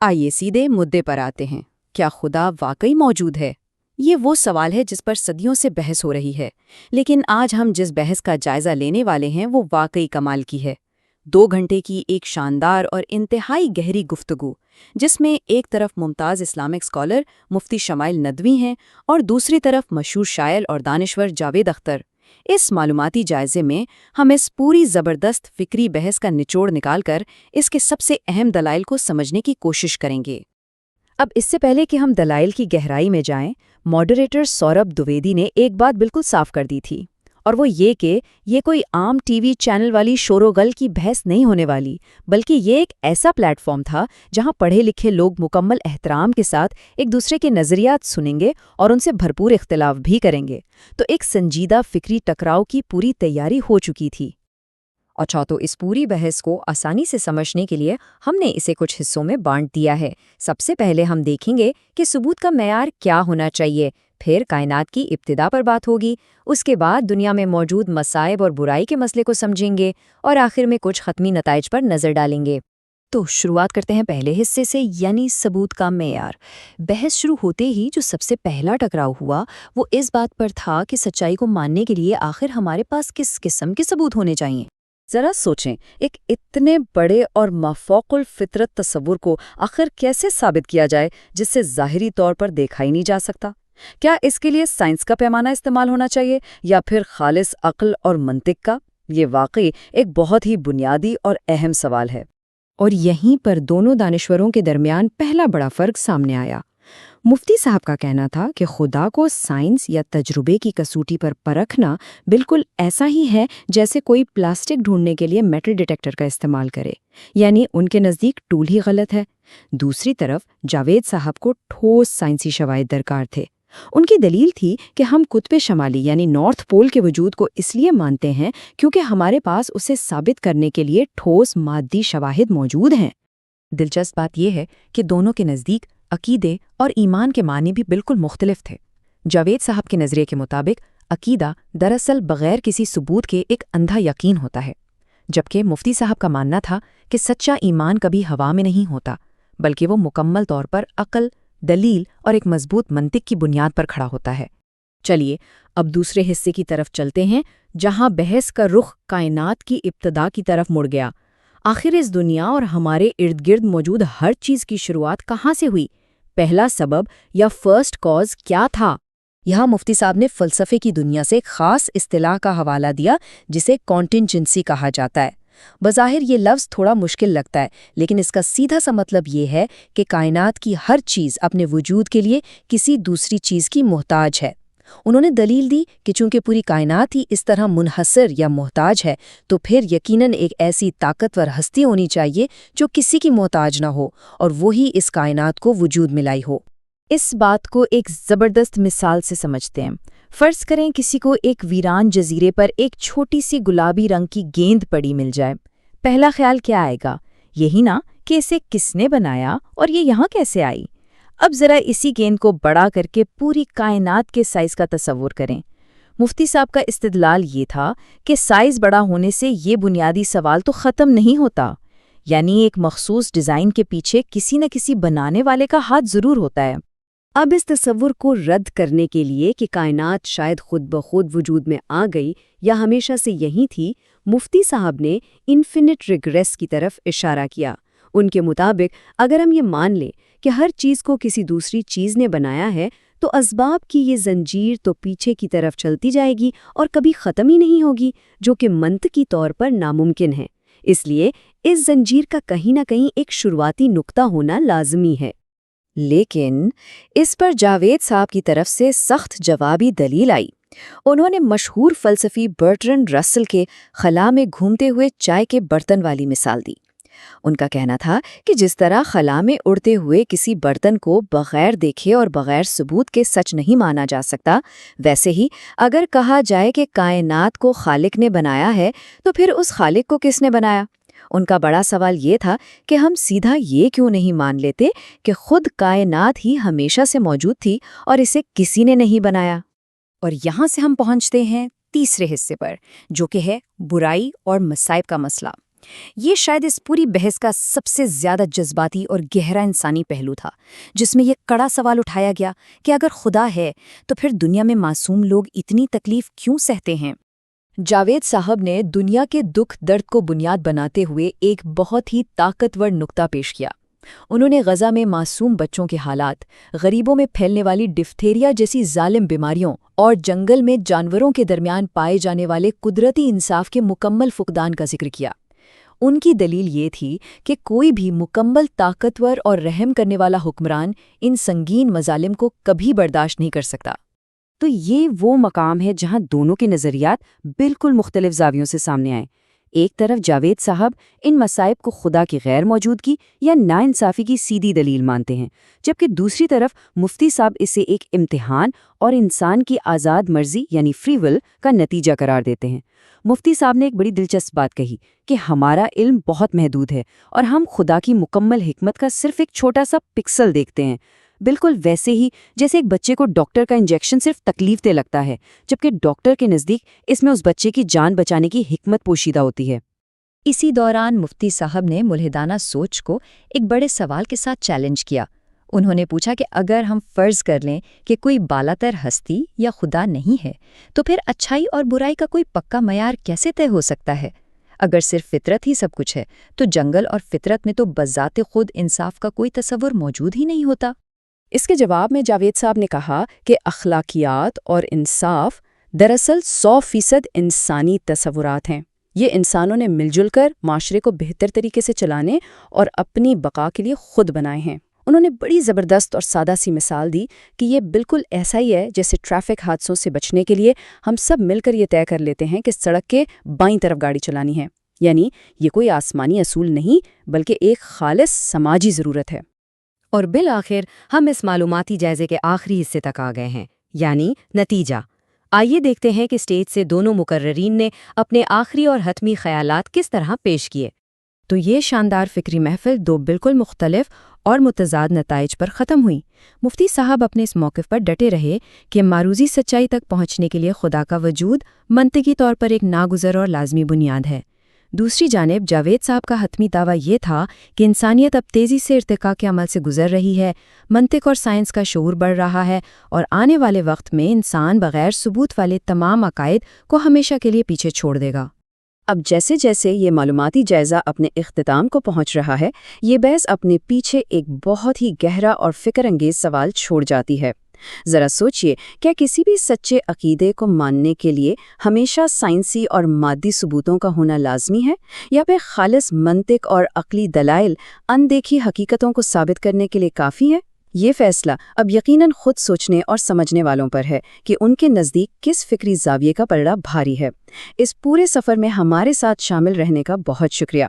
آئیے سیدھے مدعے پر آتے ہیں۔ کیا خدا واقعی موجود ہے؟ یہ وہ سوال ہے جس پر صدیوں سے بحث ہو رہی ہے، لیکن آج ہم جس بحث کا جائزہ لینے والے ہیں وہ واقعی کمال کی ہے۔ 2 گھنٹے کی ایک شاندار اور انتہائی گہری گفتگو، جس میں ایک طرف ممتاز اسلامک اسکالر مفتی شمائل ندوی ہیں اور دوسری طرف مشہور شاعر اور دانشور جاوید اختر۔ اس معلوماتی جائزے میں ہم اس پوری زبردست فکری بحث کا نچوڑ نکال کر اس کے سب سے اہم دلائل کو سمجھنے کی کوشش کریں گے۔ اب اس سے پہلے کہ ہم دلائل کی گہرائی میں جائیں، ماڈریٹر سوربھ دویدی نے ایک بات بالکل صاف کر دی تھی، اور وہ یہ کہ یہ کوئی عام ٹی وی چینل والی شور و غل کی بحث نہیں ہونے والی، بلکہ یہ ایک ایسا پلیٹ فارم تھا جہاں پڑھے لکھے لوگ مکمل احترام کے ساتھ ایک دوسرے کے نظریات سنیں گے اور ان سے بھرپور اختلاف بھی کریں گے۔ تو ایک سنجیدہ فکری ٹکراؤ کی پوری تیاری ہو چکی تھی۔ اچھا، تو اس پوری بحث کو آسانی سے سمجھنے کے لیے ہم نے اسے کچھ حصوں میں بانٹ دیا ہے۔ سب سے پہلے ہم دیکھیں گے کہ ثبوت کا معیار کیا ہونا چاہیے، پھر کائنات کی ابتدا پر بات ہوگی، اس کے بعد دنیا میں موجود مصائب اور برائی کے مسئلے کو سمجھیں گے، اور آخر میں کچھ حتمی نتائج پر نظر ڈالیں گے۔ تو شروعات کرتے ہیں پہلے حصے سے، یعنی ثبوت کا معیار۔ بحث شروع ہوتے ہی جو سب سے پہلا ٹکراؤ ہوا وہ اس بات پر تھا کہ سچائی کو ماننے کے لیے آخر ہمارے پاس کس قسم کے ثبوت ہونے چاہیے۔ ذرا سوچیں، ایک اتنے بڑے اور مافوق الفطرت تصور کو آخر کیسے ثابت کیا جائے جس سے ظاہری طور پر دیکھا ہی نہیں جا سکتا؟ کیا اس کے لیے سائنس کا پیمانہ استعمال ہونا چاہیے یا پھر خالص عقل اور منطق کا؟ یہ واقعی ایک بہت ہی بنیادی اور اہم سوال ہے، اور یہیں پر دونوں دانشوروں کے درمیان پہلا بڑا فرق سامنے آیا۔ مفتی صاحب کا کہنا تھا کہ خدا کو سائنس یا تجربے کی کسوٹی پر پرکھنا بالکل ایسا ہی ہے جیسے کوئی پلاسٹک ڈھونڈنے کے لیے میٹل ڈیٹیکٹر کا استعمال کرے، یعنی ان کے نزدیک ٹول ہی غلط ہے۔ دوسری طرف جاوید صاحب کو ٹھوس سائنسی شواہد درکار تھے۔ ان کی دلیل تھی کہ ہم قطب شمالی یعنی نارتھ پول کے وجود کو اس لیے مانتے ہیں کیونکہ ہمارے پاس اسے ثابت کرنے کے لیے ٹھوس مادی شواہد موجود ہیں۔ دلچسپ بات یہ ہے کہ دونوں کے نزدیک عقیدے اور ایمان کے معنی بھی بالکل مختلف تھے۔ جاوید صاحب کے نظریے کے مطابق عقیدہ دراصل بغیر کسی ثبوت کے ایک اندھا یقین ہوتا ہے، جبکہ مفتی صاحب کا ماننا تھا کہ سچا ایمان کبھی ہوا میں نہیں ہوتا، بلکہ وہ مکمل طور پر عقل، دلیل اور ایک مضبوط منطق کی بنیاد پر کھڑا ہوتا ہے۔ چلیے اب دوسرے حصے کی طرف چلتے ہیں، جہاں بحث کا رخ کائنات کی ابتدا کی طرف مڑ گیا۔ آخر اس دنیا اور ہمارے ارد گرد موجود ہر چیز کی شروعات کہاں سے ہوئی؟ پہلا سبب یا فرسٹ کاز کیا تھا؟ یہاں مفتی صاحب نے فلسفے کی دنیا سے خاص اصطلاح کا حوالہ دیا جسے کانٹینجنسی کہا جاتا ہے۔ بظاہر یہ لفظ تھوڑا مشکل لگتا ہے، لیکن اس کا سیدھا سا مطلب یہ ہے کہ کائنات کی ہر چیز اپنے وجود کے لیے کسی دوسری چیز کی محتاج ہے۔ انہوں نے دلیل دی کہ چونکہ پوری کائنات ہی اس طرح منحصر یا محتاج ہے، تو پھر یقیناً ایک ایسی طاقتور ہستی ہونی چاہیے جو کسی کی محتاج نہ ہو اور وہی اس کائنات کو وجود میں لائی ہو۔ اس بات کو ایک زبردست مثال سے سمجھتے ہیں۔ فرض کریں کسی کو ایک ویران جزیرے پر ایک چھوٹی سی گلابی رنگ کی گیند پڑی مل جائے۔ پہلا خیال کیا آئے گا؟ یہی نا کہ اسے کس نے بنایا اور یہ یہاں کیسے آئی؟ اب ذرا اسی گیند کو بڑا کر کے پوری کائنات کے سائز کا تصور کریں۔ مفتی صاحب کا استدلال یہ تھا کہ سائز بڑا ہونے سے یہ بنیادی سوال تو ختم نہیں ہوتا، یعنی ایک مخصوص ڈیزائن کے پیچھے کسی نہ کسی بنانے والے کا ہاتھ ضرور ہوتا ہے۔ اب اس تصور کو رد کرنے کے لیے کہ کائنات شاید خود بخود وجود میں آ گئی یا ہمیشہ سے یہی تھی، مفتی صاحب نے انفینٹ ریگریس کی طرف اشارہ کیا۔ ان کے مطابق اگر ہم یہ مان لیں کہ ہر چیز کو کسی دوسری چیز نے بنایا ہے، تو اسباب کی یہ زنجیر تو پیچھے کی طرف چلتی جائے گی اور کبھی ختم ہی نہیں ہوگی، جو کہ منطقی طور پر ناممکن ہے۔ اس لیے اس زنجیر کا کہیں نہ کہیں ایک شروعاتی نقطہ ہونا لازمی ہے۔ لیکن اس پر جاوید صاحب کی طرف سے سخت جوابی دلیل آئی۔ انہوں نے مشہور فلسفی برٹرنڈ رسل کے خلا میں گھومتے ہوئے چائے کے برتن والی مثال دی۔ ان کا کہنا تھا کہ جس طرح خلا میں اڑتے ہوئے کسی برتن کو بغیر دیکھے اور بغیر ثبوت کے سچ نہیں مانا جا سکتا، ویسے ہی اگر کہا جائے کہ کائنات کو خالق نے بنایا ہے، تو پھر اس خالق کو کس نے بنایا؟ ان کا بڑا سوال یہ تھا کہ ہم سیدھا یہ کیوں نہیں مان لیتے کہ خود کائنات ہی ہمیشہ سے موجود تھی اور اسے کسی نے نہیں بنایا؟ اور یہاں سے ہم پہنچتے ہیں تیسرے حصے پر، جو کہ ہے برائی اور مصائب کا مسئلہ۔ یہ شاید اس پوری بحث کا سب سے زیادہ جذباتی اور گہرا انسانی پہلو تھا، جس میں یہ کڑا سوال اٹھایا گیا کہ اگر خدا ہے تو پھر دنیا میں معصوم لوگ اتنی تکلیف کیوں سہتے ہیں؟ جاوید صاحب نے دنیا کے دکھ درد کو بنیاد بناتے ہوئے ایک بہت ہی طاقتور نقطہ پیش کیا۔ انہوں نے غزہ میں معصوم بچوں کے حالات، غریبوں میں پھیلنے والی ڈفتیریا جیسی ظالم بیماریوں اور جنگل میں جانوروں کے درمیان پائے جانے والے قدرتی انصاف کے مکمل فقدان کا ذکر کیا۔ ان کی دلیل یہ تھی کہ کوئی بھی مکمل طاقتور اور رحم کرنے والا حکمران ان سنگین مظالم کو کبھی برداشت نہیں کر سکتا۔ تو یہ وہ مقام ہے جہاں دونوں کے نظریات بالکل مختلف زاویوں سے سامنے آئے۔ ایک طرف جاوید صاحب ان مصائب کو خدا کی غیر موجودگی یا ناانصافی کی سیدھی دلیل مانتے ہیں، جبکہ دوسری طرف مفتی صاحب اسے ایک امتحان اور انسان کی آزاد مرضی یعنی فری ول کا نتیجہ قرار دیتے ہیں۔ مفتی صاحب نے ایک بڑی دلچسپ بات کہی کہ ہمارا علم بہت محدود ہے اور ہم خدا کی مکمل حکمت کا صرف ایک چھوٹا سا پکسل دیکھتے ہیں، بالکل ویسے ہی جیسے ایک بچے کو ڈاکٹر کا انجیکشن صرف تکلیف دہ لگتا ہے، جبکہ ڈاکٹر کے نزدیک اس میں اس بچے کی جان بچانے کی حکمت پوشیدہ ہوتی ہے۔ اسی دوران مفتی صاحب نے ملحدانہ سوچ کو ایک بڑے سوال کے ساتھ چیلنج کیا۔ انہوں نے پوچھا کہ اگر ہم فرض کر لیں کہ کوئی بالاتر ہستی یا خدا نہیں ہے، تو پھر اچھائی اور برائی کا کوئی پکا معیار کیسے طے ہو سکتا ہے؟ اگر صرف فطرت ہی سب کچھ ہے تو جنگل اور فطرت میں تو بذات خود انصاف کا کوئی تصور موجود ہی نہیں ہوتا۔ اس کے جواب میں جاوید صاحب نے کہا کہ اخلاقیات اور انصاف دراصل 100% انسانی تصورات ہیں۔ یہ انسانوں نے مل جل کر معاشرے کو بہتر طریقے سے چلانے اور اپنی بقا کے لیے خود بنائے ہیں۔ انہوں نے بڑی زبردست اور سادہ سی مثال دی کہ یہ بالکل ایسا ہی ہے جیسے ٹریفک حادثوں سے بچنے کے لیے ہم سب مل کر یہ طے کر لیتے ہیں کہ سڑک کے بائیں طرف گاڑی چلانی ہے۔ یعنی یہ کوئی آسمانی اصول نہیں بلکہ ایک خالص سماجی ضرورت ہے۔ اور بالآخر ہم اس معلوماتی جائزے کے آخری حصے تک آ گئے ہیں، یعنی نتیجہ۔ آئیے دیکھتے ہیں کہ اسٹیج سے دونوں مقررین نے اپنے آخری اور حتمی خیالات کس طرح پیش کیے۔ تو یہ شاندار فکری محفل دو بالکل مختلف اور متضاد نتائج پر ختم ہوئی۔ مفتی صاحب اپنے اس موقف پر ڈٹے رہے کہ معروضی سچائی تک پہنچنے کے لیے خدا کا وجود منطقی طور پر ایک ناگزیر اور لازمی بنیاد ہے۔ دوسری جانب جاوید صاحب کا حتمی دعویٰ یہ تھا کہ انسانیت اب تیزی سے ارتقاء کے عمل سے گزر رہی ہے، منطق اور سائنس کا شعور بڑھ رہا ہے اور آنے والے وقت میں انسان بغیر ثبوت والے تمام عقائد کو ہمیشہ کے لیے پیچھے چھوڑ دے گا۔ اب جیسے جیسے یہ معلوماتی جائزہ اپنے اختتام کو پہنچ رہا ہے، یہ بحث اپنے پیچھے ایک بہت ہی گہرا اور فکر انگیز سوال چھوڑ جاتی ہے۔ ذرا سوچئے، کیا کسی بھی سچے عقیدے کو ماننے کے لیے ہمیشہ سائنسی اور مادی ثبوتوں کا ہونا لازمی ہے، یا پھر خالص منطق اور عقلی دلائل اندیکھی حقیقتوں کو ثابت کرنے کے لیے کافی ہے؟ یہ فیصلہ اب یقیناً خود سوچنے اور سمجھنے والوں پر ہے کہ ان کے نزدیک کس فکری زاویے کا پلڑا بھاری ہے۔ اس پورے سفر میں ہمارے ساتھ شامل رہنے کا بہت شکریہ۔